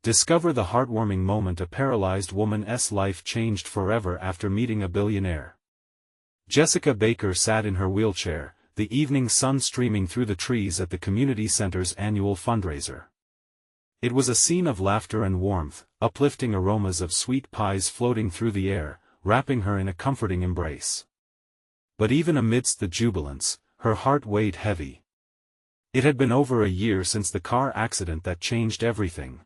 Discover the heartwarming moment a paralyzed woman's life changed forever after meeting a billionaire. Jessica Baker sat in her wheelchair, the evening sun streaming through the trees at the community center's annual fundraiser. It was a scene of laughter and warmth, uplifting aromas of sweet pies floating through the air, wrapping her in a comforting embrace. But even amidst the jubilance, her heart weighed heavy. It had been over a year since the car accident that changed everything.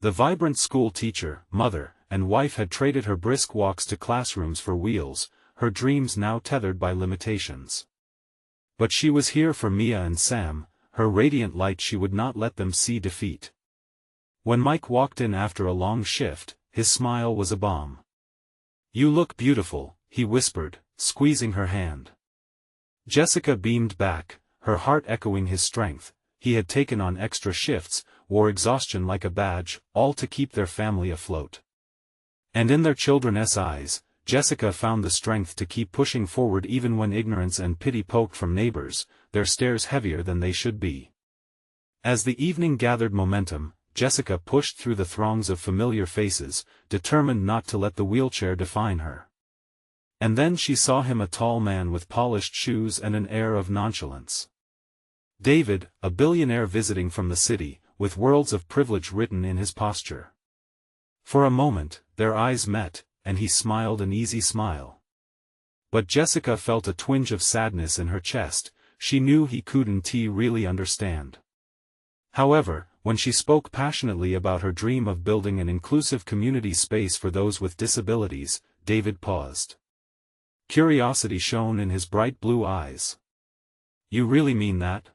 The vibrant school teacher, mother, and wife had traded her brisk walks to classrooms for wheels, her dreams now tethered by limitations. But she was here for Mia and Sam, her radiant light. She would not let them see defeat. When Mike walked in after a long shift, his smile was a balm. "You look beautiful," he whispered, squeezing her hand. Jessica beamed back, her heart echoing his strength. He had taken on extra shifts, wore exhaustion like a badge, all to keep their family afloat. And in their children's eyes, Jessica found the strength to keep pushing forward even when ignorance and pity poked from neighbors, their stares heavier than they should be. As the evening gathered momentum, Jessica pushed through the throngs of familiar faces, determined not to let the wheelchair define her. And then she saw him, a tall man with polished shoes and an air of nonchalance. David, a billionaire visiting from the city, with worlds of privilege written in his posture. For a moment, their eyes met, and he smiled an easy smile. But Jessica felt a twinge of sadness in her chest. She knew he couldn't really understand. However, when she spoke passionately about her dream of building an inclusive community space for those with disabilities, David paused. Curiosity shone in his bright blue eyes. "You really mean that?"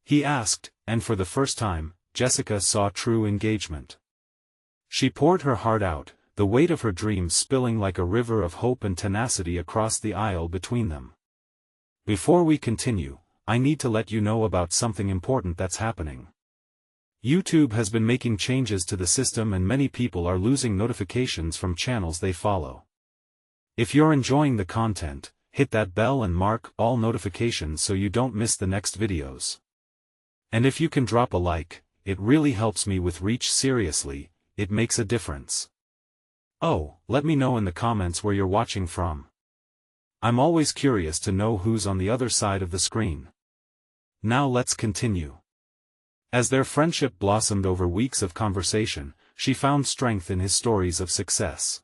he asked, and for the first time, Jessica saw true engagement. She poured her heart out, the weight of her dreams spilling like a river of hope and tenacity across the aisle between them. "Before we continue, I need to let you know about something important that's happening. YouTube has been making changes to the system and many people are losing notifications from channels they follow. If you're enjoying the content, hit that bell and mark all notifications so you don't miss the next videos. And if you can drop a like, it really helps me with reach. Seriously, it makes a difference. Oh, let me know in the comments where you're watching from. I'm always curious to know who's on the other side of the screen. Now let's continue." As their friendship blossomed over weeks of conversation, she found strength in his stories of success.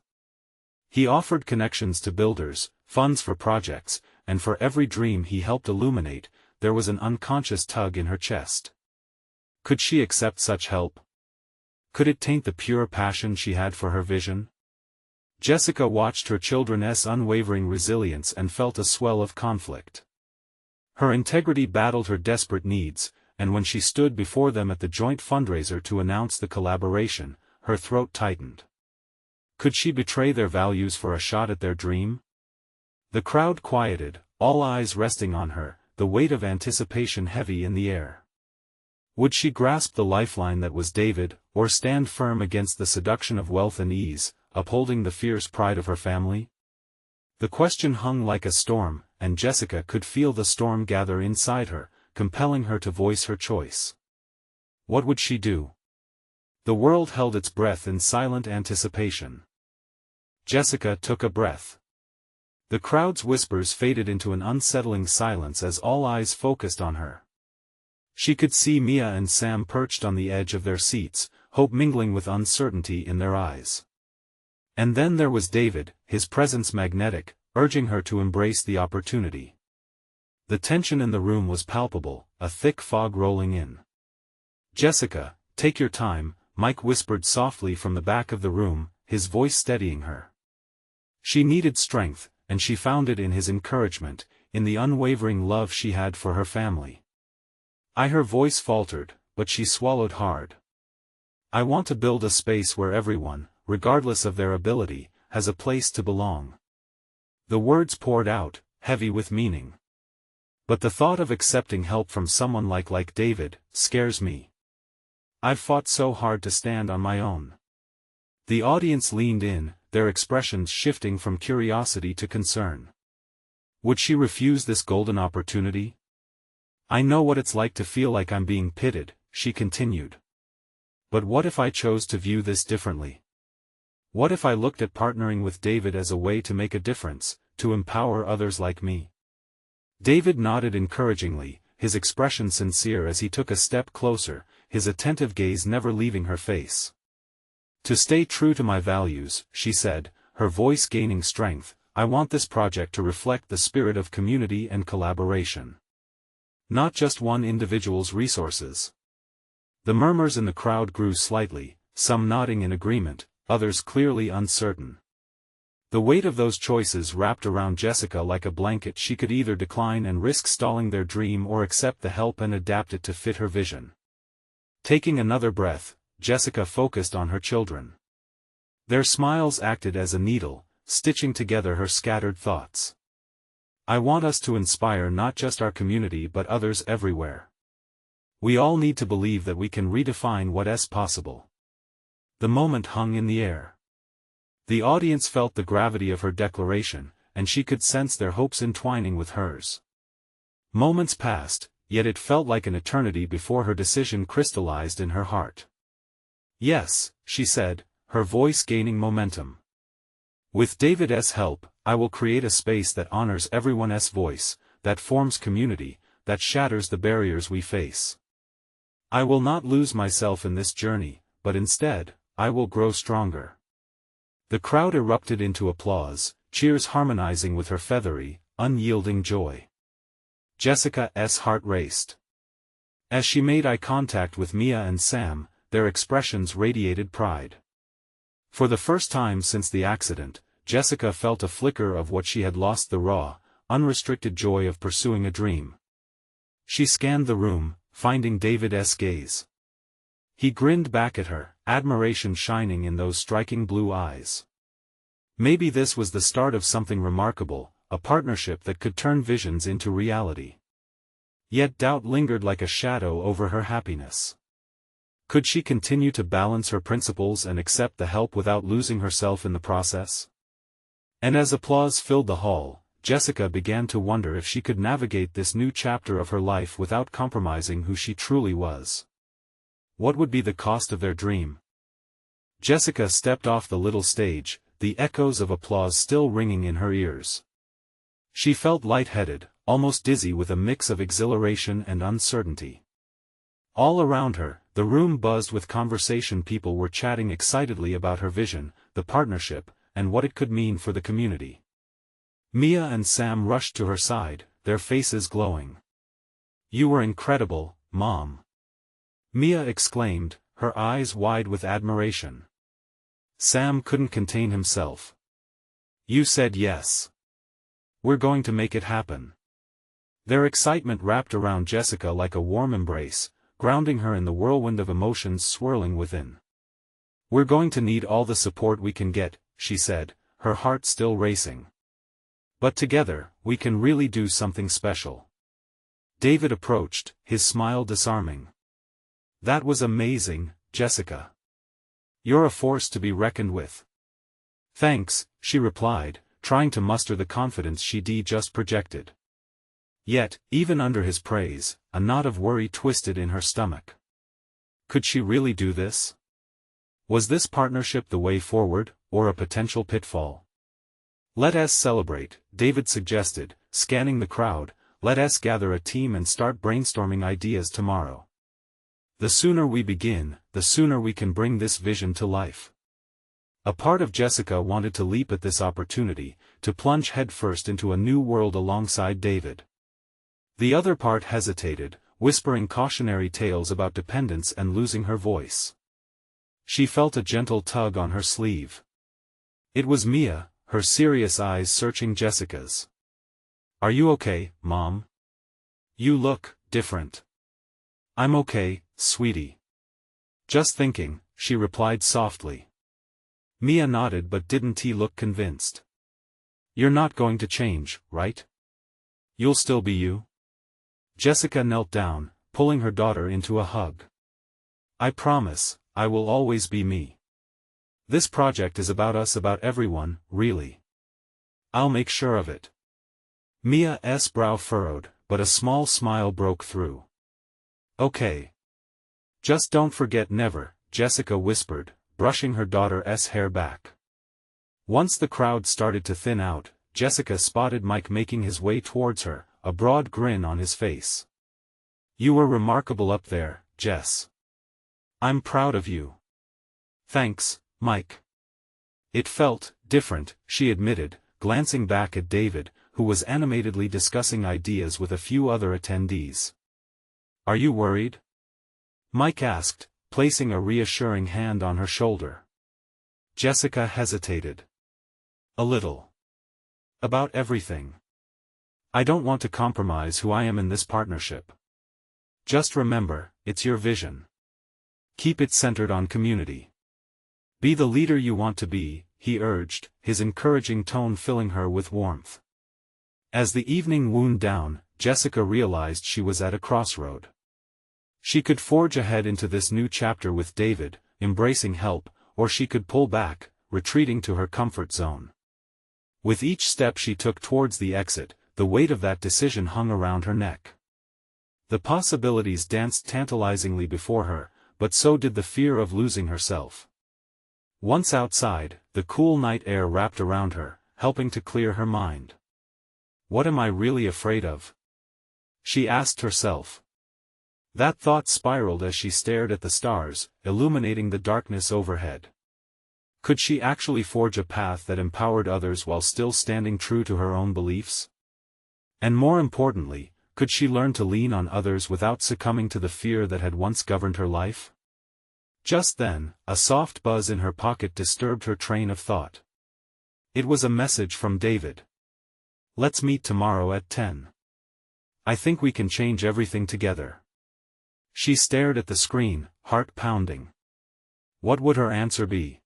He offered connections to builders, funds for projects, and for every dream he helped illuminate, there was an unconscious tug in her chest. Could she accept such help? Could it taint the pure passion she had for her vision? Jessica watched her children's unwavering resilience and felt a swell of conflict. Her integrity battled her desperate needs, and when she stood before them at the joint fundraiser to announce the collaboration, her throat tightened. Could she betray their values for a shot at their dream? The crowd quieted, all eyes resting on her, the weight of anticipation heavy in the air. Would she grasp the lifeline that was David, or stand firm against the seduction of wealth and ease, upholding the fierce pride of her family? The question hung like a storm, and Jessica could feel the storm gather inside her, compelling her to voice her choice. What would she do? The world held its breath in silent anticipation. Jessica took a breath. The crowd's whispers faded into an unsettling silence as all eyes focused on her. She could see Mia and Sam perched on the edge of their seats, hope mingling with uncertainty in their eyes. And then there was David, his presence magnetic, urging her to embrace the opportunity. The tension in the room was palpable, a thick fog rolling in. "Jessica, take your time," Mike whispered softly from the back of the room, his voice steadying her. She needed strength, and she found it in his encouragement, in the unwavering love she had for her family. Her voice faltered, but she swallowed hard. "I want to build a space where everyone, regardless of their ability, has a place to belong." The words poured out, heavy with meaning. "But the thought of accepting help from someone like David, scares me. I've fought so hard to stand on my own." The audience leaned in, their expressions shifting from curiosity to concern. Would she refuse this golden opportunity? "I know what it's like to feel like I'm being pitted," she continued. But what if I chose to view this differently? What if I looked at partnering with David as a way to make a difference, to empower others like me? David nodded encouragingly, his expression sincere as he took a step closer, his attentive gaze never leaving her face. To stay true to my values, she said, her voice gaining strength, I want this project to reflect the spirit of community and collaboration. Not just one individual's resources. The murmurs in the crowd grew slightly, some nodding in agreement, others clearly uncertain. The weight of those choices wrapped around Jessica like a blanket. She could either decline and risk stalling their dream or accept the help and adapt it to fit her vision. Taking another breath, Jessica focused on her children. Their smiles acted as a needle, stitching together her scattered thoughts. I want us to inspire not just our community but others everywhere. We all need to believe that we can redefine what's possible. The moment hung in the air. The audience felt the gravity of her declaration, and she could sense their hopes entwining with hers. Moments passed, yet it felt like an eternity before her decision crystallized in her heart. Yes, she said, her voice gaining momentum. With David's help, I will create a space that honors everyone's voice, that forms community, that shatters the barriers we face. I will not lose myself in this journey, but instead, I will grow stronger. The crowd erupted into applause, cheers harmonizing with her feathery, unyielding joy. Jessica's heart raced. As she made eye contact with Mia and Sam, their expressions radiated pride. For the first time since the accident, Jessica felt a flicker of what she had lost, the raw, unrestricted joy of pursuing a dream. She scanned the room, finding David's gaze. He grinned back at her, admiration shining in those striking blue eyes. Maybe this was the start of something remarkable, a partnership that could turn visions into reality. Yet doubt lingered like a shadow over her happiness. Could she continue to balance her principles and accept the help without losing herself in the process? And as applause filled the hall, Jessica began to wonder if she could navigate this new chapter of her life without compromising who she truly was. What would be the cost of their dream? Jessica stepped off the little stage, the echoes of applause still ringing in her ears. She felt lightheaded, almost dizzy with a mix of exhilaration and uncertainty. All around her, the room buzzed with conversation. People were chatting excitedly about her vision, the partnership, and what it could mean for the community. Mia and Sam rushed to her side, their faces glowing. "You were incredible, Mom," Mia exclaimed, her eyes wide with admiration. Sam couldn't contain himself. "You said yes. We're going to make it happen." Their excitement wrapped around Jessica like a warm embrace, grounding her in the whirlwind of emotions swirling within. "We're going to need all the support we can get," she said, her heart still racing. "But together, we can really do something special." David approached, his smile disarming. "That was amazing, Jessica. You're a force to be reckoned with." "Thanks," she replied, trying to muster the confidence she'd just projected. Yet, even under his praise, a knot of worry twisted in her stomach. Could she really do this? Was this partnership the way forward, or a potential pitfall? "Let us celebrate," David suggested, scanning the crowd. "Let us gather a team and start brainstorming ideas tomorrow. The sooner we begin, the sooner we can bring this vision to life." A part of Jessica wanted to leap at this opportunity, to plunge headfirst into a new world alongside David. The other part hesitated, whispering cautionary tales about dependence and losing her voice. She felt a gentle tug on her sleeve. It was Mia, her serious eyes searching Jessica's. "Are you okay, Mom? You look different." "I'm okay, sweetie. Just thinking," she replied softly. Mia nodded, but didn't he look convinced? "You're not going to change, right? You'll still be you?" Jessica knelt down, pulling her daughter into a hug. "I promise, I will always be me. This project is about us, about everyone, really. I'll make sure of it." Mia's brow furrowed, but a small smile broke through. "Okay. Just don't forget never, Jessica whispered, brushing her daughter's hair back. Once the crowd started to thin out, Jessica spotted Mike making his way towards her, a broad grin on his face. "You were remarkable up there, Jess. I'm proud of you." "Thanks, Mike." "It felt different," she admitted, glancing back at David, who was animatedly discussing ideas with a few other attendees. "Are you worried?" Mike asked, placing a reassuring hand on her shoulder. Jessica hesitated. "A little. About everything. I don't want to compromise who I am in this partnership. Just remember, it's your vision. Keep it centered on community. Be the leader you want to be," he urged, his encouraging tone filling her with warmth. As the evening wound down, Jessica realized she was at a crossroad. She could forge ahead into this new chapter with David, embracing help, or she could pull back, retreating to her comfort zone. With each step she took towards the exit, the weight of that decision hung around her neck. The possibilities danced tantalizingly before her, but so did the fear of losing herself. Once outside, the cool night air wrapped around her, helping to clear her mind. "What am I really afraid of?" she asked herself. That thought spiraled as she stared at the stars, illuminating the darkness overhead. Could she actually forge a path that empowered others while still standing true to her own beliefs? And more importantly, could she learn to lean on others without succumbing to the fear that had once governed her life? Just then, a soft buzz in her pocket disturbed her train of thought. It was a message from David. "Let's meet tomorrow at 10. I think we can change everything together." She stared at the screen, heart pounding. What would her answer be?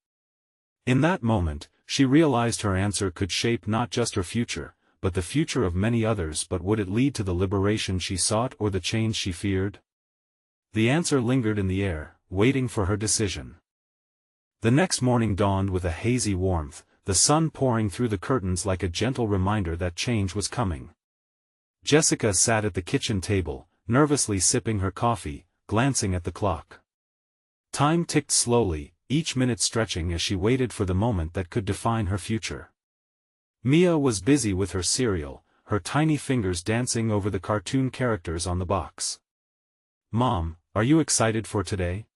In that moment, she realized her answer could shape not just her future, but the future of many others. But would it lead to the liberation she sought or the change she feared? The answer lingered in the air, waiting for her decision. The next morning dawned with a hazy warmth, the sun pouring through the curtains like a gentle reminder that change was coming. Jessica sat at the kitchen table, nervously sipping her coffee, glancing at the clock. Time ticked slowly, each minute stretching as she waited for the moment that could define her future. Mia was busy with her cereal, her tiny fingers dancing over the cartoon characters on the box. "Mom, are you excited for today?"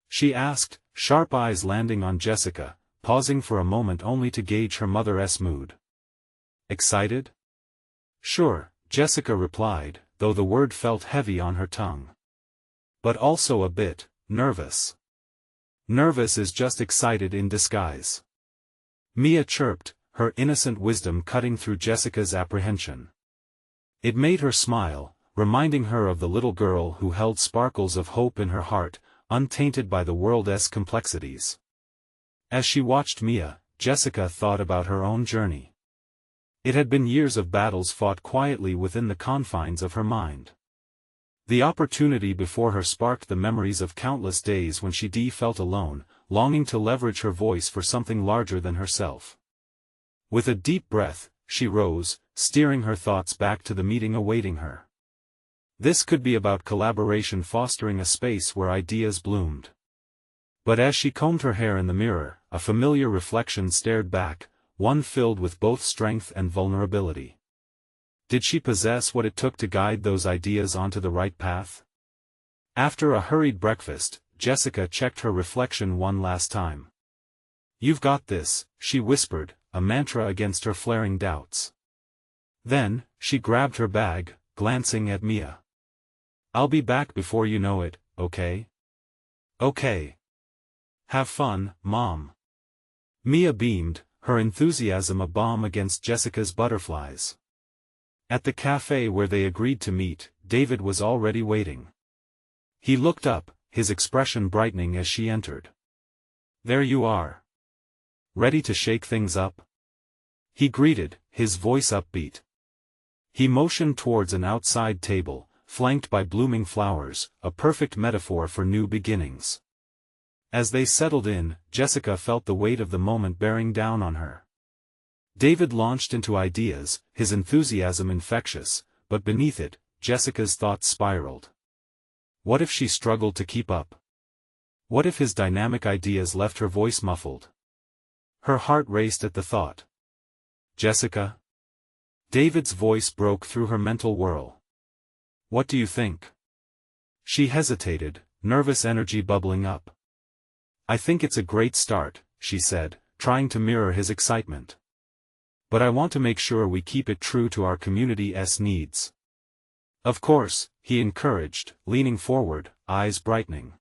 she asked, sharp eyes landing on Jessica, pausing for a moment only to gauge her mother's mood. "Excited?" "Sure," Jessica replied, though the word felt heavy on her tongue. "But also a bit nervous." "Nervous is just excited in disguise," Mia chirped, her innocent wisdom cutting through Jessica's apprehension. It made her smile, reminding her of the little girl who held sparkles of hope in her heart, untainted by the world's complexities. As she watched Mia, Jessica thought about her own journey. It had been years of battles fought quietly within the confines of her mind. The opportunity before her sparked the memories of countless days when she felt alone, longing to leverage her voice for something larger than herself. With a deep breath, she rose, steering her thoughts back to the meeting awaiting her. This could be about collaboration, fostering a space where ideas bloomed. But as she combed her hair in the mirror, a familiar reflection stared back, one filled with both strength and vulnerability. Did she possess what it took to guide those ideas onto the right path? After a hurried breakfast, Jessica checked her reflection one last time. "You've got this," she whispered, a mantra against her flaring doubts. Then, she grabbed her bag, glancing at Mia. "I'll be back before you know it, okay?" "Okay. Have fun, Mom." Mia beamed, her enthusiasm a balm against Jessica's butterflies. At the cafe where they agreed to meet, David was already waiting. He looked up, his expression brightening as she entered. "There you are. Ready to shake things up?" he greeted, his voice upbeat. He motioned towards an outside table, flanked by blooming flowers, a perfect metaphor for new beginnings. As they settled in, Jessica felt the weight of the moment bearing down on her. David launched into ideas, his enthusiasm infectious, but beneath it, Jessica's thoughts spiraled. What if she struggled to keep up? What if his dynamic ideas left her voice muffled? Her heart raced at the thought. Jessica? David's voice broke through her mental whirl. What do you think? She hesitated, nervous energy bubbling up. I think it's a great start, she said, trying to mirror his excitement. But I want to make sure we keep it true to our community's needs. Of course, he encouraged, leaning forward, eyes brightening.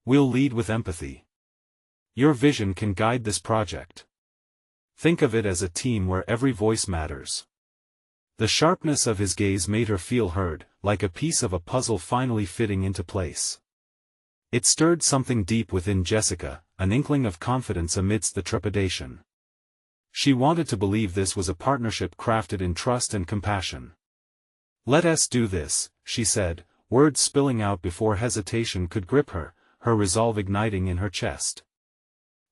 We'll lead with empathy. Your vision can guide this project. Think of it as a team where every voice matters. The sharpness of his gaze made her feel heard, like a piece of a puzzle finally fitting into place. It stirred something deep within Jessica, an inkling of confidence amidst the trepidation. She wanted to believe this was a partnership crafted in trust and compassion. Let us do this, she said, words spilling out before hesitation could grip her, her resolve igniting in her chest.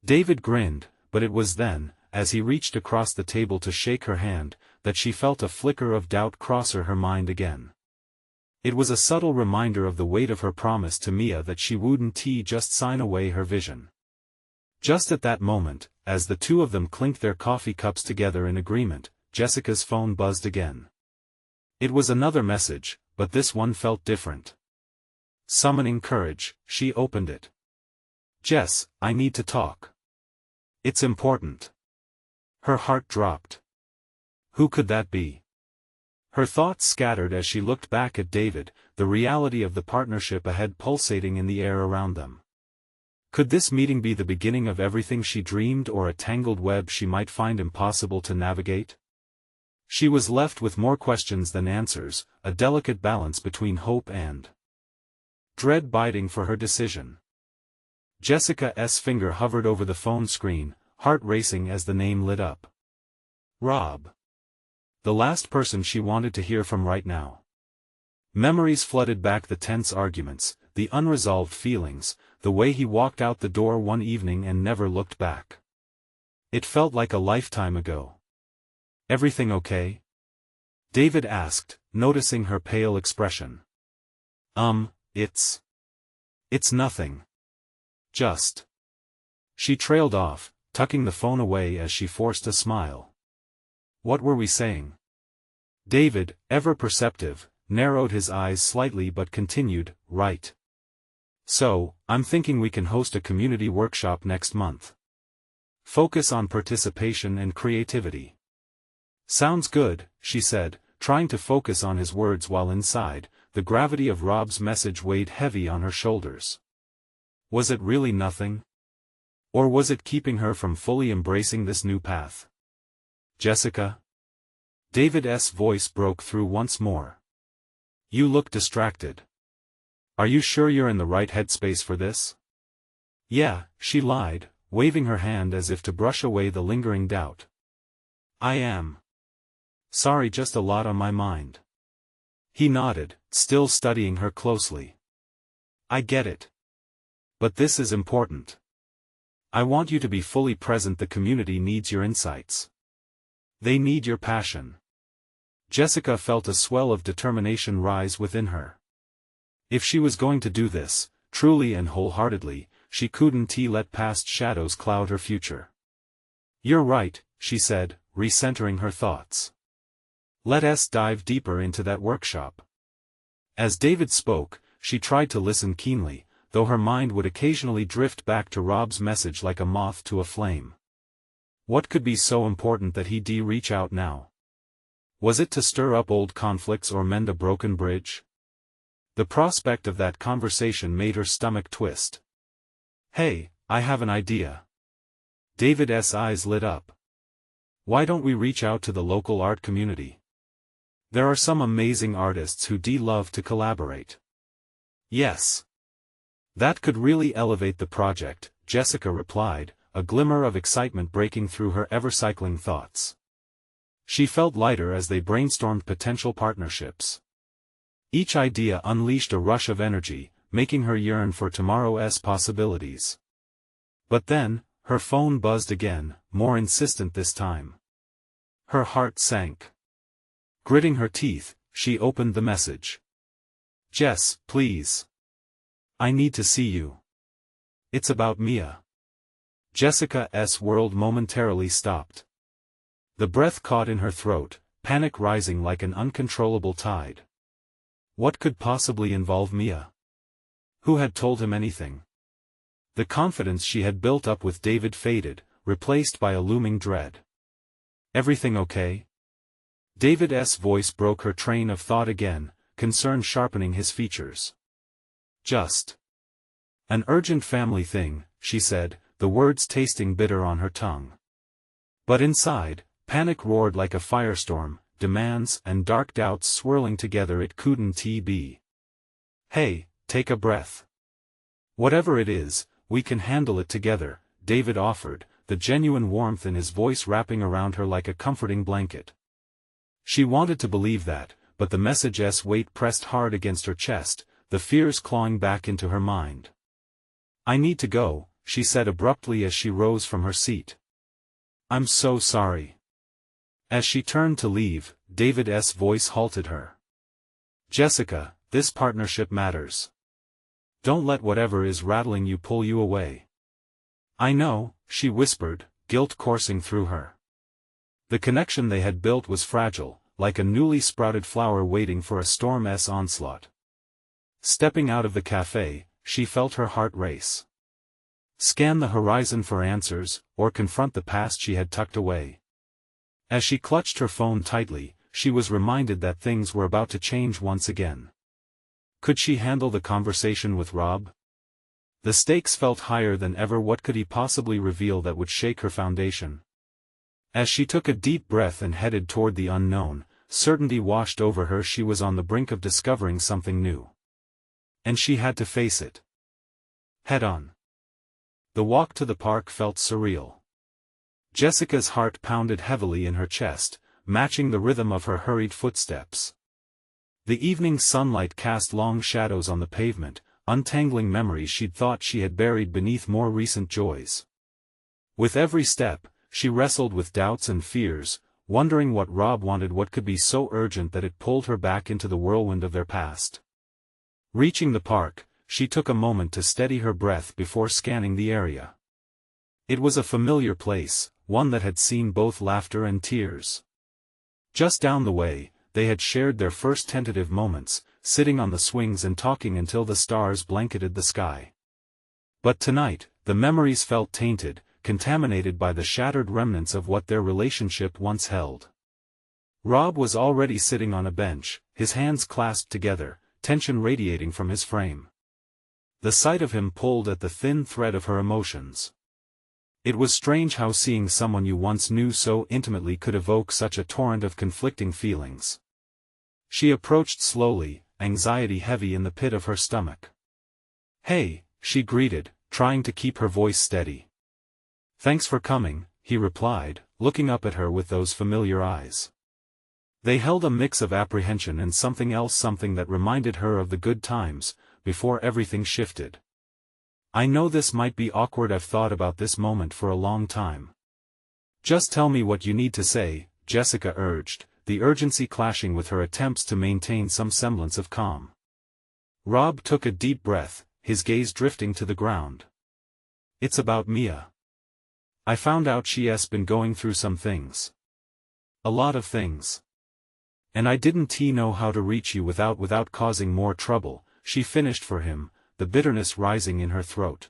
David grinned, but it was then, as he reached across the table to shake her hand, that she felt a flicker of doubt cross her mind again. It was a subtle reminder of the weight of her promise to Mia that she wouldn't just sign away her vision. Just at that moment, as the two of them clinked their coffee cups together in agreement, Jessica's phone buzzed again. It was another message, but this one felt different. Summoning courage, she opened it. Jess, I need to talk. It's important. Her heart dropped. Who could that be? Her thoughts scattered as she looked back at David, the reality of the partnership ahead pulsating in the air around them. Could this meeting be the beginning of everything she dreamed or a tangled web she might find impossible to navigate? She was left with more questions than answers, a delicate balance between hope and dread biting for her decision. Jessica's finger hovered over the phone screen, heart racing as the name lit up. Rob. The last person she wanted to hear from right now. Memories flooded back, the tense arguments, the unresolved feelings, the way he walked out the door one evening and never looked back. It felt like a lifetime ago. Everything okay? David asked, noticing her pale expression. It's nothing. Just. She trailed off, tucking the phone away as she forced a smile. What were we saying? David, ever perceptive, narrowed his eyes slightly but continued, right. So, I'm thinking we can host a community workshop next month. Focus on participation and creativity. Sounds good, she said, trying to focus on his words while inside, the gravity of Rob's message weighed heavy on her shoulders. Was it really nothing? Or was it keeping her from fully embracing this new path? Jessica? David's voice broke through once more. You look distracted. Are you sure you're in the right headspace for this? Yeah, she lied, waving her hand as if to brush away the lingering doubt. I am. Sorry, just a lot on my mind. He nodded, still studying her closely. I get it. But this is important. I want you to be fully present. The community needs your insights. They need your passion. Jessica felt a swell of determination rise within her. If she was going to do this, truly and wholeheartedly, she couldn't let past shadows cloud her future. You're right, she said, recentering her thoughts. Let us dive deeper into that workshop. As David spoke, she tried to listen keenly, though her mind would occasionally drift back to Rob's message like a moth to a flame. What could be so important that he'd reach out now? Was it to stir up old conflicts or mend a broken bridge? The prospect of that conversation made her stomach twist. Hey, I have an idea. David's eyes lit up. Why don't we reach out to the local art community? There are some amazing artists who'd love to collaborate. Yes. That could really elevate the project, Jessica replied, a glimmer of excitement breaking through her ever-cycling thoughts. She felt lighter as they brainstormed potential partnerships. Each idea unleashed a rush of energy, making her yearn for tomorrow's possibilities. But then, her phone buzzed again, more insistent this time. Her heart sank. Gritting her teeth, she opened the message. Jess, please. I need to see you. It's about Mia. Jessica's world momentarily stopped. The breath caught in her throat, panic rising like an uncontrollable tide. What could possibly involve Mia? Who had told him anything? The confidence she had built up with David faded, replaced by a looming dread. Everything okay? David's voice broke her train of thought again, concern sharpening his features. Just an urgent family thing, she said, the words tasting bitter on her tongue. But inside, panic roared like a firestorm, demands and dark doubts swirling together. It couldn't be. Hey, take a breath. Whatever it is, we can handle it together, David offered, the genuine warmth in his voice wrapping around her like a comforting blanket. She wanted to believe that, but the message's weight pressed hard against her chest, the fears clawing back into her mind. I need to go, she said abruptly as she rose from her seat. I'm so sorry. As she turned to leave, David's voice halted her. Jessica, this partnership matters. Don't let whatever is rattling you pull you away. I know, she whispered, guilt coursing through her. The connection they had built was fragile, like a newly sprouted flower waiting for a storm's onslaught. Stepping out of the cafe, she felt her heart race. Scan the horizon for answers, or confront the past she had tucked away. As she clutched her phone tightly, she was reminded that things were about to change once again. Could she handle the conversation with Rob? The stakes felt higher than ever. What could he possibly reveal that would shake her foundation? As she took a deep breath and headed toward the unknown, certainty washed over her. She was on the brink of discovering something new. And she had to face it. Head on. The walk to the park felt surreal. Jessica's heart pounded heavily in her chest, matching the rhythm of her hurried footsteps. The evening sunlight cast long shadows on the pavement, untangling memories she'd thought she had buried beneath more recent joys. With every step, she wrestled with doubts and fears, wondering what Rob wanted, what could be so urgent that it pulled her back into the whirlwind of their past. Reaching the park, she took a moment to steady her breath before scanning the area. It was a familiar place, one that had seen both laughter and tears. Just down the way, they had shared their first tentative moments, sitting on the swings and talking until the stars blanketed the sky. But tonight, the memories felt tainted, contaminated by the shattered remnants of what their relationship once held. Rob was already sitting on a bench, his hands clasped together, tension radiating from his frame. The sight of him pulled at the thin thread of her emotions. It was strange how seeing someone you once knew so intimately could evoke such a torrent of conflicting feelings. She approached slowly, anxiety heavy in the pit of her stomach. Hey, she greeted, trying to keep her voice steady. Thanks for coming, he replied, looking up at her with those familiar eyes. They held a mix of apprehension and something else, something that reminded her of the good times, before everything shifted. I know this might be awkward. I've thought about this moment for a long time. Just tell me what you need to say, Jessica urged, the urgency clashing with her attempts to maintain some semblance of calm. Rob took a deep breath, his gaze drifting to the ground. It's about Mia. I found out she's been going through some things. A lot of things. And I didn't know how to reach you without causing more trouble, she finished for him, the bitterness rising in her throat.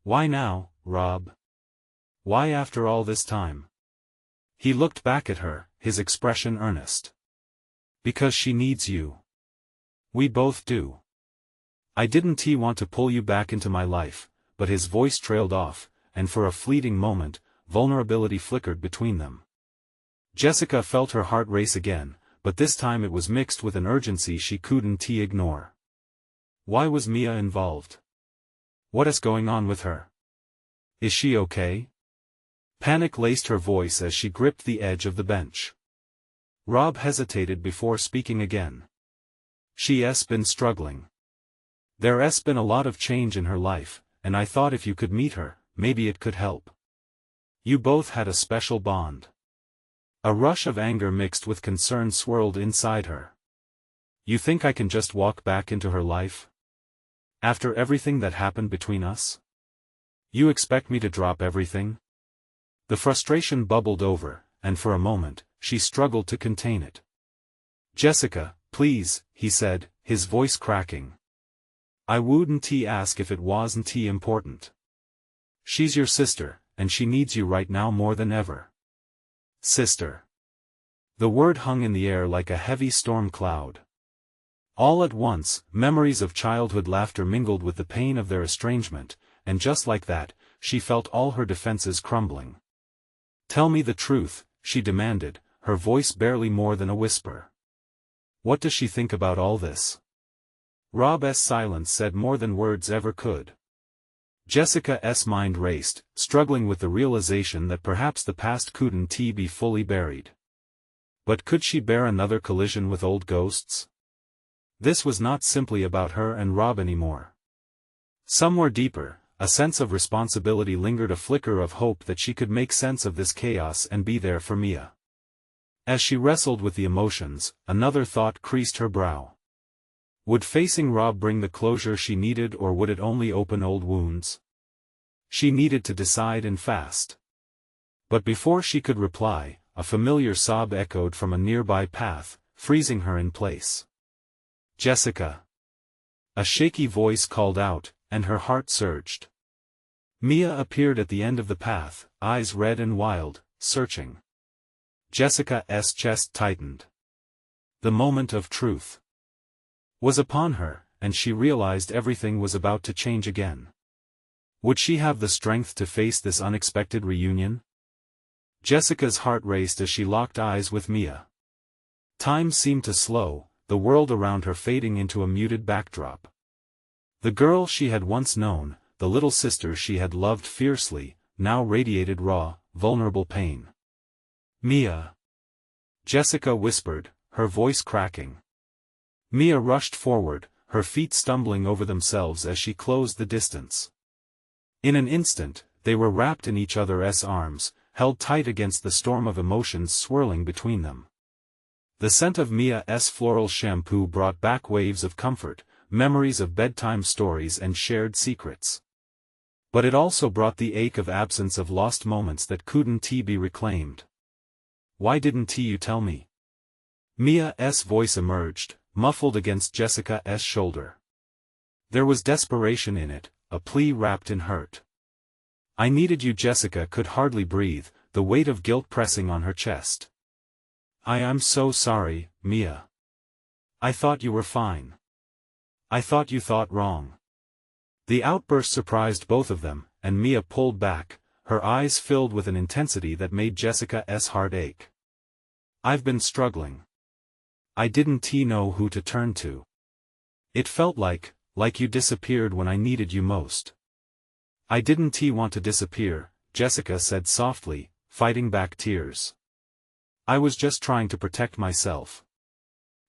Why now, Rob? Why after all this time? He looked back at her, his expression earnest. Because she needs you. We both do. I didn't want to pull you back into my life, but his voice trailed off, and for a fleeting moment, vulnerability flickered between them. Jessica felt her heart race again, but this time it was mixed with an urgency she couldn't ignore. Why was Mia involved? What is going on with her? Is she okay? Panic laced her voice as she gripped the edge of the bench. Rob hesitated before speaking again. She's been struggling. There's been a lot of change in her life, and I thought if you could meet her, maybe it could help. You both had a special bond. A rush of anger mixed with concern swirled inside her. You think I can just walk back into her life? After everything that happened between us? You expect me to drop everything? The frustration bubbled over, and for a moment, she struggled to contain it. Jessica, please, he said, his voice cracking. I wouldn't ask if it wasn't important. She's your sister, and she needs you right now more than ever. Sister. The word hung in the air like a heavy storm cloud. All at once, memories of childhood laughter mingled with the pain of their estrangement, and just like that, she felt all her defenses crumbling. Tell me the truth, she demanded, her voice barely more than a whisper. What does she think about all this? Rob's silence said more than words ever could. Jessica's mind raced, struggling with the realization that perhaps the past couldn't be fully buried. But could she bear another collision with old ghosts? This was not simply about her and Rob anymore. Somewhere deeper, a sense of responsibility lingered, a flicker of hope that she could make sense of this chaos and be there for Mia. As she wrestled with the emotions, another thought creased her brow. Would facing Rob bring the closure she needed, or would it only open old wounds? She needed to decide, and fast. But before she could reply, a familiar sob echoed from a nearby path, freezing her in place. Jessica. A shaky voice called out, and her heart surged. Mia appeared at the end of the path, eyes red and wild, searching. Jessica's chest tightened. The moment of truth was upon her, and she realized everything was about to change again. Would she have the strength to face this unexpected reunion? Jessica's heart raced as she locked eyes with Mia. Time seemed to slow, the world around her fading into a muted backdrop. The girl she had once known, the little sister she had loved fiercely, now radiated raw, vulnerable pain. Mia. Jessica whispered, her voice cracking. Mia rushed forward, her feet stumbling over themselves as she closed the distance. In an instant, they were wrapped in each other's arms, held tight against the storm of emotions swirling between them. The scent of Mia's floral shampoo brought back waves of comfort, memories of bedtime stories and shared secrets. But it also brought the ache of absence, of lost moments that couldn't be reclaimed. Why didn't you tell me? Mia's voice emerged, muffled against Jessica's shoulder. There was desperation in it, a plea wrapped in hurt. I needed you. Jessica could hardly breathe, the weight of guilt pressing on her chest. I'm so sorry, Mia. I thought you were fine. I thought you thought wrong. The outburst surprised both of them, and Mia pulled back, her eyes filled with an intensity that made Jessica's heart ache. I've been struggling. I didn't know who to turn to. It felt like you disappeared when I needed you most. I didn't want to disappear, Jessica said softly, fighting back tears. I was just trying to protect myself.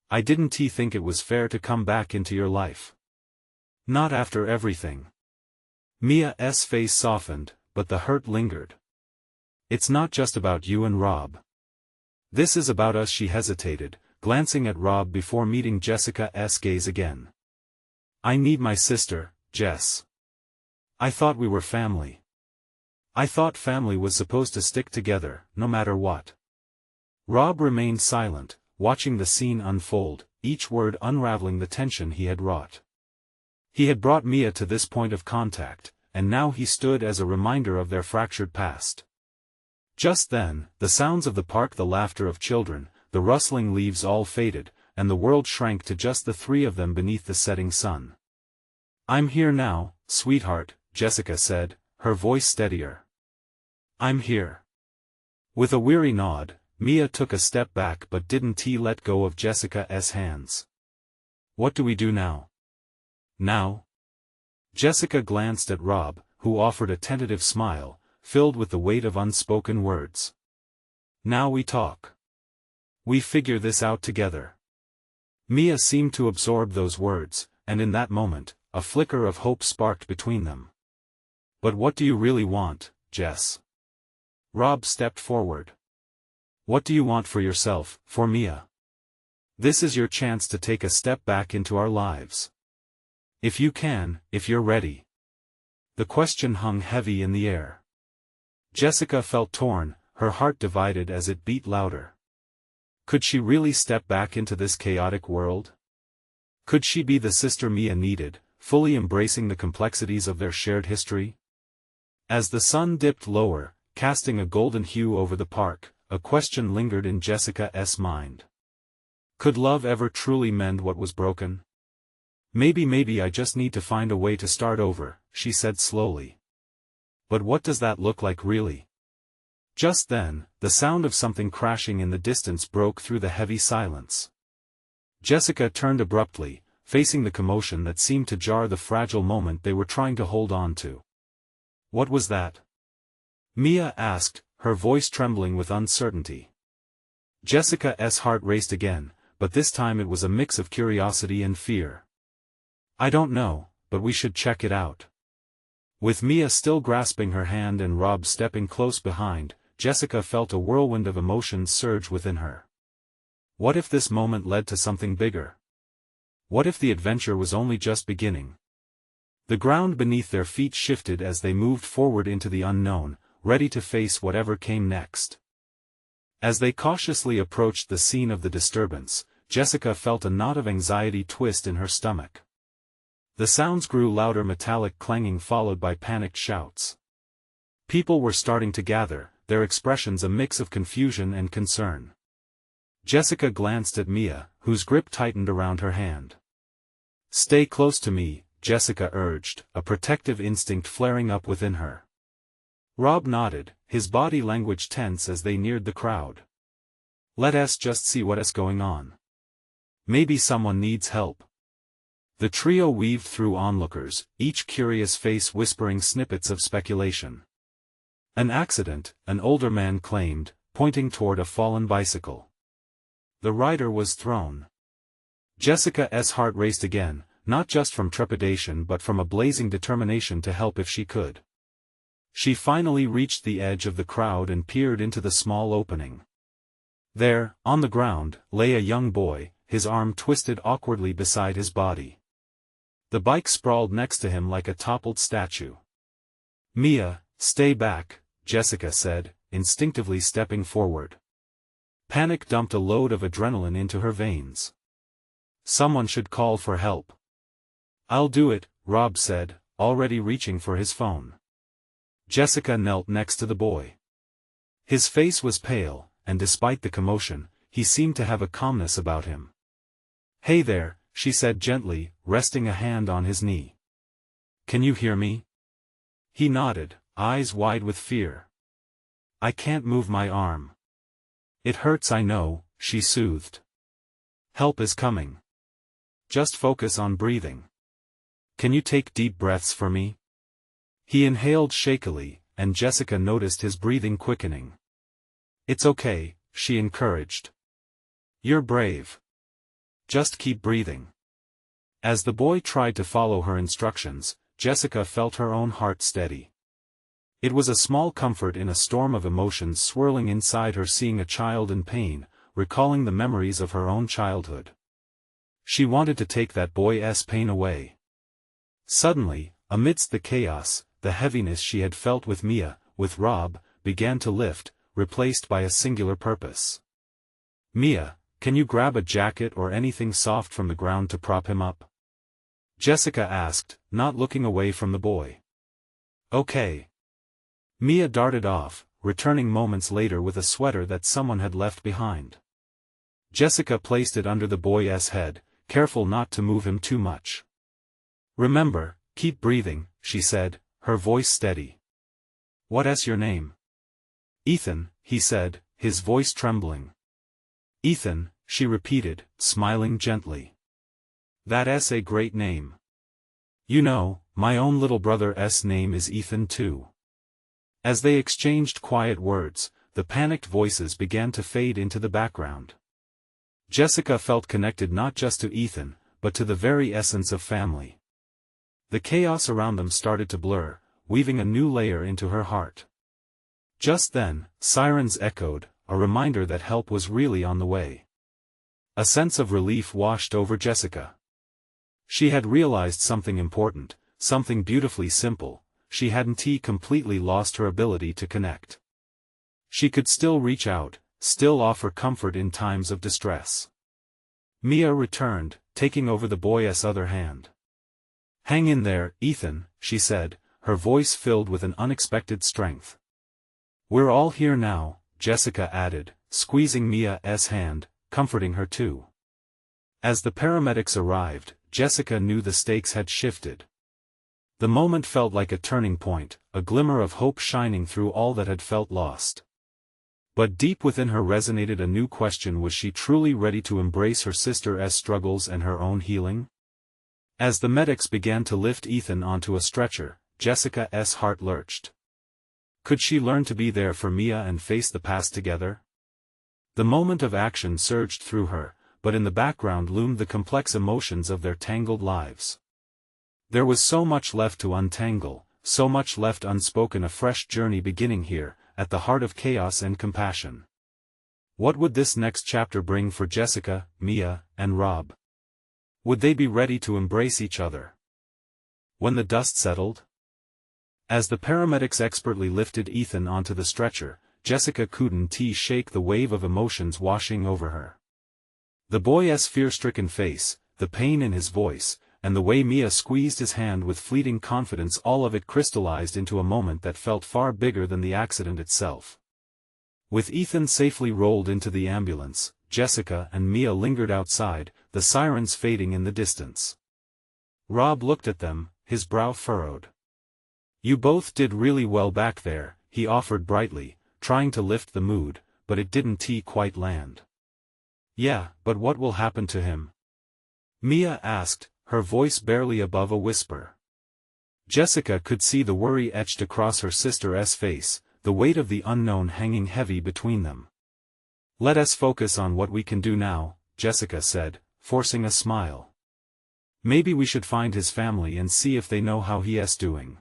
I didn't think it was fair to come back into your life. Not after everything. Mia's face softened, but the hurt lingered. It's not just about you and Rob. This is about us. She hesitated, glancing at Rob before meeting Jessica's gaze again. I need my sister, Jess. I thought we were family. I thought family was supposed to stick together, no matter what. Rob remained silent, watching the scene unfold, each word unraveling the tension he had wrought. He had brought Mia to this point of contact, and now he stood as a reminder of their fractured past. Just then, the sounds of the park, the laughter of children, the rustling leaves all faded, and the world shrank to just the three of them beneath the setting sun. I'm here now, sweetheart, Jessica said, her voice steadier. I'm here. With a weary nod, Mia took a step back but didn't let go of Jessica's hands. What do we do now? Now? Jessica glanced at Rob, who offered a tentative smile, filled with the weight of unspoken words. Now we talk. We figure this out together. Mia seemed to absorb those words, and in that moment, a flicker of hope sparked between them. But what do you really want, Jess? Rob stepped forward. What do you want for yourself, for Mia? This is your chance to take a step back into our lives. If you can, if you're ready. The question hung heavy in the air. Jessica felt torn, her heart divided as it beat louder. Could she really step back into this chaotic world? Could she be the sister Mia needed, fully embracing the complexities of their shared history? As the sun dipped lower, casting a golden hue over the park, a question lingered in Jessica's mind. Could love ever truly mend what was broken? Maybe I just need to find a way to start over, she said slowly. But what does that look like really? Just then, the sound of something crashing in the distance broke through the heavy silence. Jessica turned abruptly, facing the commotion that seemed to jar the fragile moment they were trying to hold on to. What was that? Mia asked, her voice trembling with uncertainty. Jessica's heart raced again, but this time it was a mix of curiosity and fear. I don't know, but we should check it out. With Mia still grasping her hand and Rob stepping close behind, Jessica felt a whirlwind of emotions surge within her. What if this moment led to something bigger? What if the adventure was only just beginning? The ground beneath their feet shifted as they moved forward into the unknown, ready to face whatever came next. As they cautiously approached the scene of the disturbance, Jessica felt a knot of anxiety twist in her stomach. The sounds grew louder, metallic clanging followed by panicked shouts. People were starting to gather, their expressions a mix of confusion and concern. Jessica glanced at Mia, whose grip tightened around her hand. Stay close to me, Jessica urged, a protective instinct flaring up within her. Rob nodded, his body language tense as they neared the crowd. Let us just see what's going on. Maybe someone needs help. The trio weaved through onlookers, each curious face whispering snippets of speculation. An accident, an older man claimed, pointing toward a fallen bicycle. The rider was thrown. Jessica's heart raced again, not just from trepidation but from a blazing determination to help if she could. She finally reached the edge of the crowd and peered into the small opening. There, on the ground, lay a young boy, his arm twisted awkwardly beside his body. The bike sprawled next to him like a toppled statue. Mia, stay back, Jessica said, instinctively stepping forward. Panic dumped a load of adrenaline into her veins. Someone should call for help. I'll do it, Rob said, already reaching for his phone. Jessica knelt next to the boy. His face was pale, and despite the commotion, he seemed to have a calmness about him. Hey there, she said gently, resting a hand on his knee. Can you hear me? He nodded, eyes wide with fear. I can't move my arm. It hurts, I know, she soothed. Help is coming. Just focus on breathing. Can you take deep breaths for me? He inhaled shakily, and Jessica noticed his breathing quickening. It's okay, she encouraged. You're brave. Just keep breathing. As the boy tried to follow her instructions, Jessica felt her own heart steady. It was a small comfort in a storm of emotions swirling inside her, seeing a child in pain, recalling the memories of her own childhood. She wanted to take that boy's pain away. Suddenly, amidst the chaos, the heaviness she had felt with Mia, with Rob, began to lift, replaced by a singular purpose. Mia, can you grab a jacket or anything soft from the ground to prop him up? Jessica asked, not looking away from the boy. Okay. Mia darted off, returning moments later with a sweater that someone had left behind. Jessica placed it under the boy's head, careful not to move him too much. Remember, keep breathing, she said, her voice steady. What's your name? Ethan, he said, his voice trembling. Ethan, she repeated, smiling gently. That's a great name. You know, my own little brother's name is Ethan too. As they exchanged quiet words, the panicked voices began to fade into the background. Jessica felt connected not just to Ethan, but to the very essence of family. The chaos around them started to blur, weaving a new layer into her heart. Just then, sirens echoed, a reminder that help was really on the way. A sense of relief washed over Jessica. She had realized something important, something beautifully simple. she hadn't completely lost her ability to connect. She could still reach out, still offer comfort in times of distress. Mia returned, taking over the boy's other hand. "Hang in there, Ethan," she said, her voice filled with an unexpected strength. "We're all here now," Jessica added, squeezing Mia's hand, comforting her too. As the paramedics arrived, Jessica knew the stakes had shifted. The moment felt like a turning point, a glimmer of hope shining through all that had felt lost. But deep within her resonated a new question: was she truly ready to embrace her sister's struggles and her own healing? As the medics began to lift Ethan onto a stretcher, Jessica's heart lurched. Could she learn to be there for Mia and face the past together? The moment of action surged through her, but in the background loomed the complex emotions of their tangled lives. There was so much left to untangle, so much left unspoken, a fresh journey beginning here, at the heart of chaos and compassion. What would this next chapter bring for Jessica, Mia, and Rob? Would they be ready to embrace each other when the dust settled? As the paramedics expertly lifted Ethan onto the stretcher, Jessica couldn't shake the wave of emotions washing over her. The boy's fear-stricken face, the pain in his voice, and the way Mia squeezed his hand with fleeting confidence, all of it crystallized into a moment that felt far bigger than the accident itself. With Ethan safely rolled into the ambulance, Jessica and Mia lingered outside, the sirens fading in the distance. Rob looked at them, his brow furrowed. "You both did really well back there," he offered brightly, trying to lift the mood, but it didn't quite land. "Yeah, but what will happen to him?" Mia asked, her voice barely above a whisper. Jessica could see the worry etched across her sister's face, the weight of the unknown hanging heavy between them. "Let us focus on what we can do now," Jessica said, forcing a smile. "Maybe we should find his family and see if they know how he is doing."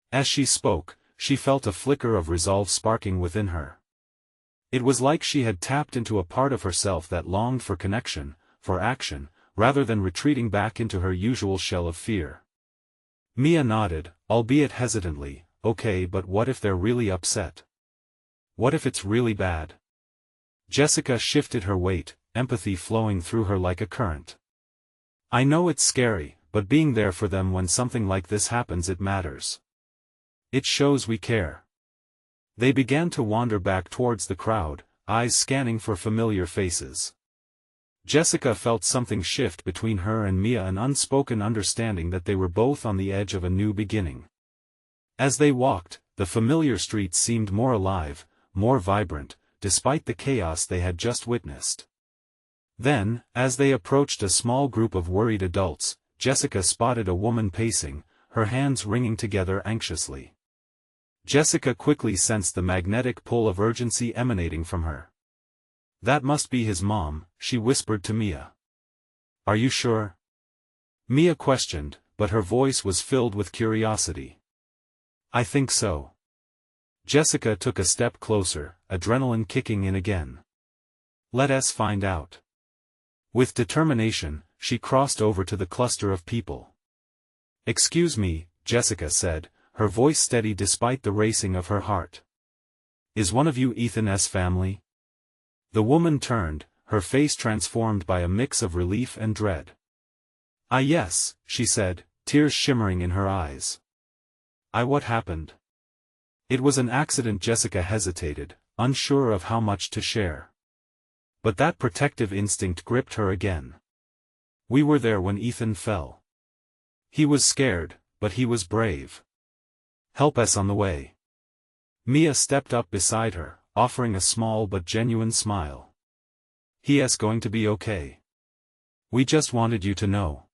As she spoke, she felt a flicker of resolve sparking within her. It was like she had tapped into a part of herself that longed for connection, for action, rather than retreating back into her usual shell of fear. Mia nodded, albeit hesitantly. "Okay, but what if they're really upset? What if it's really bad?" Jessica shifted her weight, empathy flowing through her like a current. "I know it's scary, but being there for them when something like this happens, it matters. It shows we care." They began to wander back towards the crowd, eyes scanning for familiar faces. Jessica felt something shift between her and Mia, an unspoken understanding that they were both on the edge of a new beginning. As they walked, the familiar streets seemed more alive, more vibrant, despite the chaos they had just witnessed. Then, as they approached a small group of worried adults, Jessica spotted a woman pacing, her hands wringing together anxiously. Jessica quickly sensed the magnetic pull of urgency emanating from her. "That must be his mom," she whispered to Mia. "Are you sure?" Mia questioned, but her voice was filled with curiosity. "I think so." Jessica took a step closer, adrenaline kicking in again. "Let us find out." With determination, she crossed over to the cluster of people. "Excuse me," Jessica said, her voice steady despite the racing of her heart. "Is one of you Ethan's family?" The woman turned, her face transformed by a mix of relief and dread. "Ah yes," she said, tears shimmering in her eyes. What happened?" "It was an accident." Jessica hesitated, unsure of how much to share. But that protective instinct gripped her again. "We were there when Ethan fell. He was scared, but he was brave. Help us on the way." Mia stepped up beside her, offering a small but genuine smile. "He is going to be okay. We just wanted you to know."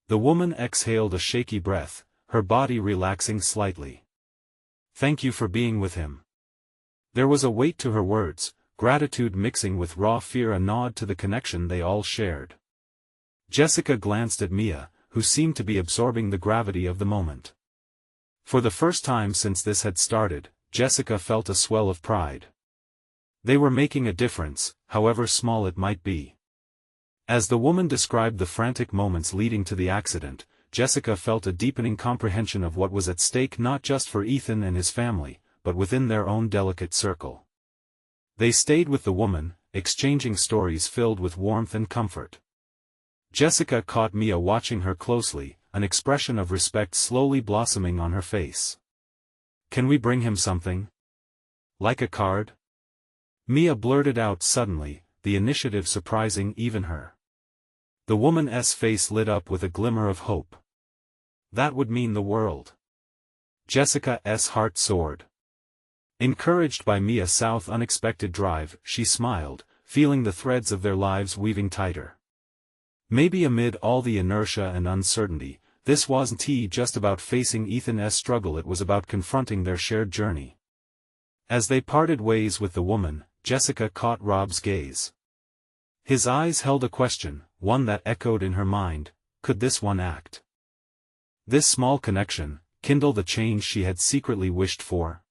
The woman exhaled a shaky breath, her body relaxing slightly. "Thank you for being with him." There was a weight to her words, gratitude mixing with raw fear, a nod to the connection they all shared. Jessica glanced at Mia, who seemed to be absorbing the gravity of the moment. For the first time since this had started, Jessica felt a swell of pride. They were making a difference, however small it might be. As the woman described the frantic moments leading to the accident, Jessica felt a deepening comprehension of what was at stake not just for Ethan and his family, but within their own delicate circle. They stayed with the woman, exchanging stories filled with warmth and comfort. Jessica caught Mia watching her closely, an expression of respect slowly blossoming on her face. "Can we bring him something? Like a card?" Mia blurted out suddenly, the initiative surprising even her. The woman's face lit up with a glimmer of hope. That would mean the world. Jessica's heart soared. Encouraged by Mia's unexpected drive, she smiled, feeling the threads of their lives weaving tighter. Maybe amid all the inertia and uncertainty, this wasn't just about facing Ethan's struggle, it was about confronting their shared journey. As they parted ways with the woman, Jessica caught Rob's gaze. His eyes held a question, one that echoed in her mind: could this one act? This small connection, kindle the change she had secretly wished for?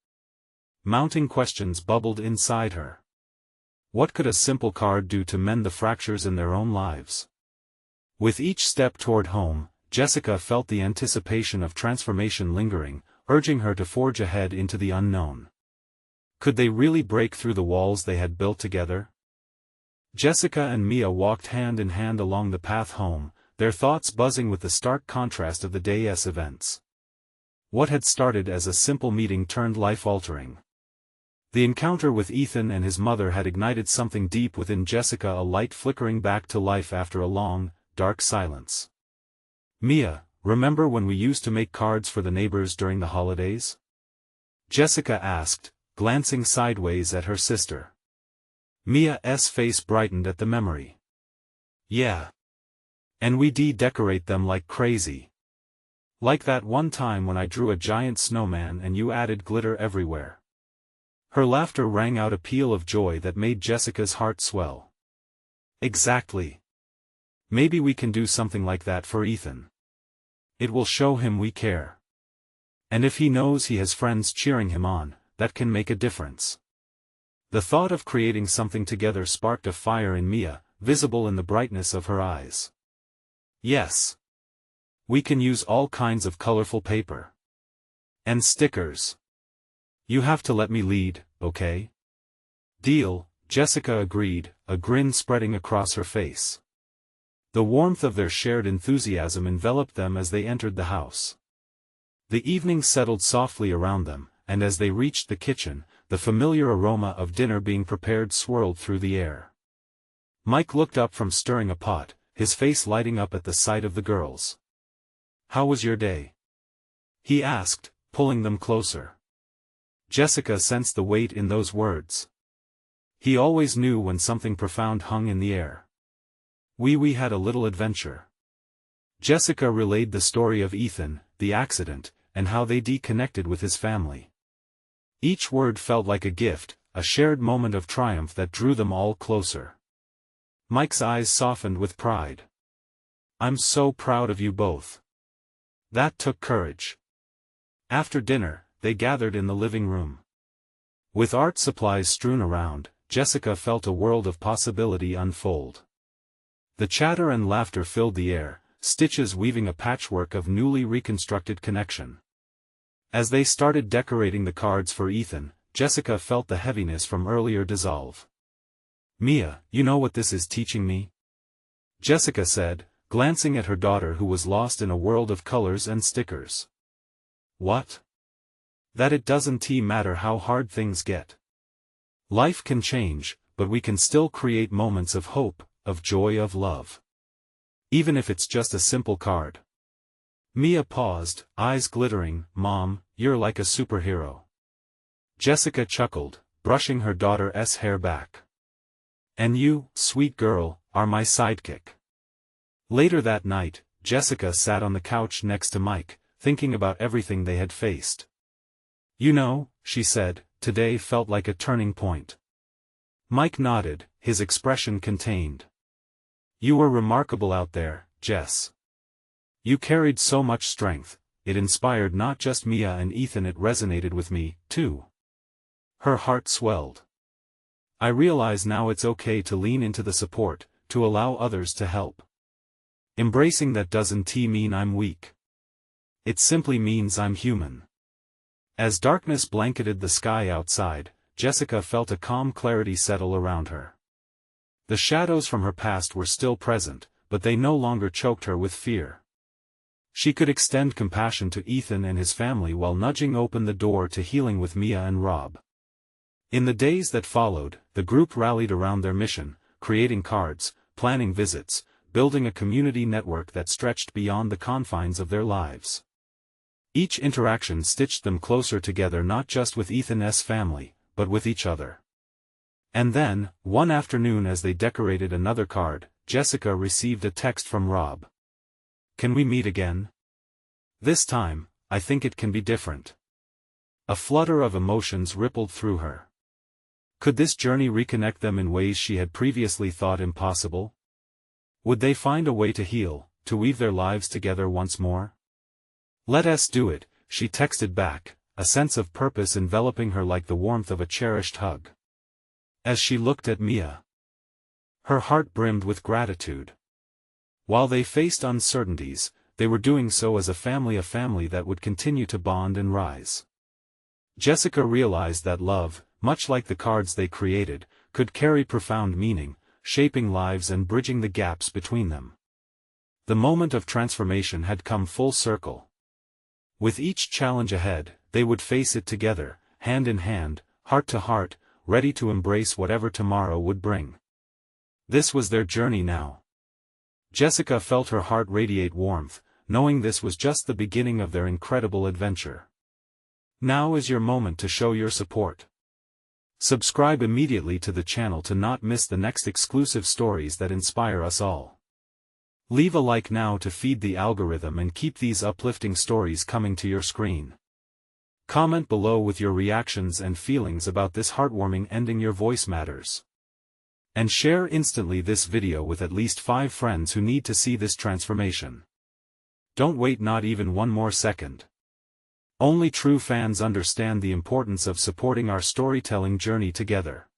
Mounting questions bubbled inside her. What could a simple card do to mend the fractures in their own lives? With each step toward home, Jessica felt the anticipation of transformation lingering, urging her to forge ahead into the unknown. Could they really break through the walls they had built together? Jessica and Mia walked hand in hand along the path home, their thoughts buzzing with the stark contrast of the day's events. What had started as a simple meeting turned life-altering. The encounter with Ethan and his mother had ignited something deep within Jessica, a light flickering back to life after a long, dark silence. "Mia, remember when we used to make cards for the neighbors during the holidays?" Jessica asked, glancing sideways at her sister. Mia's face brightened at the memory. "Yeah. And we decorate them like crazy. Like that one time when I drew a giant snowman and you added glitter everywhere." Her laughter rang out a peal of joy that made Jessica's heart swell. "Exactly. Maybe we can do something like that for Ethan. It will show him we care. And if he knows he has friends cheering him on, that can make a difference." The thought of creating something together sparked a fire in Mia, visible in the brightness of her eyes. "Yes. We can use all kinds of colorful paper. And stickers. You have to let me lead, okay?" "Deal," Jessica agreed, a grin spreading across her face. The warmth of their shared enthusiasm enveloped them as they entered the house. The evening settled softly around them, and as they reached the kitchen, the familiar aroma of dinner being prepared swirled through the air. Mike looked up from stirring a pot, his face lighting up at the sight of the girls. "How was your day?" he asked, pulling them closer. Jessica sensed the weight in those words. He always knew when something profound hung in the air. We had a little adventure." Jessica relayed the story of Ethan, the accident, and how they connected with his family. Each word felt like a gift, a shared moment of triumph that drew them all closer. Mike's eyes softened with pride. "I'm so proud of you both. That took courage." After dinner, they gathered in the living room. With art supplies strewn around, Jessica felt a world of possibility unfold. The chatter and laughter filled the air, stitches weaving a patchwork of newly reconstructed connection. As they started decorating the cards for Ethan, Jessica felt the heaviness from earlier dissolve. "Mia, you know what this is teaching me?" Jessica said, glancing at her daughter who was lost in a world of colors and stickers. "What?" "That it doesn't matter how hard things get. Life can change, but we can still create moments of hope, of joy, of love. Even if it's just a simple card." Mia paused, eyes glittering. "Mom, you're like a superhero." Jessica chuckled, brushing her daughter's hair back. "And you, sweet girl, are my sidekick." Later that night, Jessica sat on the couch next to Mike, thinking about everything they had faced. "You know," she said, "today felt like a turning point." Mike nodded, his expression contained. "You were remarkable out there, Jess. You carried so much strength, it inspired not just Mia and Ethan, it resonated with me, too." Her heart swelled. "I realize now it's okay to lean into the support, to allow others to help. Embracing that doesn't mean I'm weak." it simply means I'm human. As darkness blanketed the sky outside, Jessica felt a calm clarity settle around her. The shadows from her past were still present, but they no longer choked her with fear. She could extend compassion to Ethan and his family while nudging open the door to healing with Mia and Rob. In the days that followed, the group rallied around their mission, creating cards, planning visits, building a community network that stretched beyond the confines of their lives. Each interaction stitched them closer together, not just with Ethan's family, but with each other. And then, one afternoon as they decorated another card, Jessica received a text from Rob. "Can we meet again? This time, I think it can be different." A flutter of emotions rippled through her. Could this journey reconnect them in ways she had previously thought impossible? Would they find a way to heal, to weave their lives together once more? "Let us do it," she texted back, a sense of purpose enveloping her like the warmth of a cherished hug. As she looked at Mia, her heart brimmed with gratitude. While they faced uncertainties, they were doing so as a family that would continue to bond and rise. Jessica realized that love, much like the cards they created, could carry profound meaning, shaping lives and bridging the gaps between them. The moment of transformation had come full circle. With each challenge ahead, they would face it together, hand in hand, heart to heart, ready to embrace whatever tomorrow would bring. This was their journey now. Jessica felt her heart radiate warmth, knowing this was just the beginning of their incredible adventure. Now is your moment to show your support. Subscribe immediately to the channel to not miss the next exclusive stories that inspire us all. Leave a like now to feed the algorithm and keep these uplifting stories coming to your screen. Comment below with your reactions and feelings about this heartwarming ending. Your voice matters. And share instantly this video with at least 5 friends who need to see this transformation. Don't wait not even one more second. Only true fans understand the importance of supporting our storytelling journey together.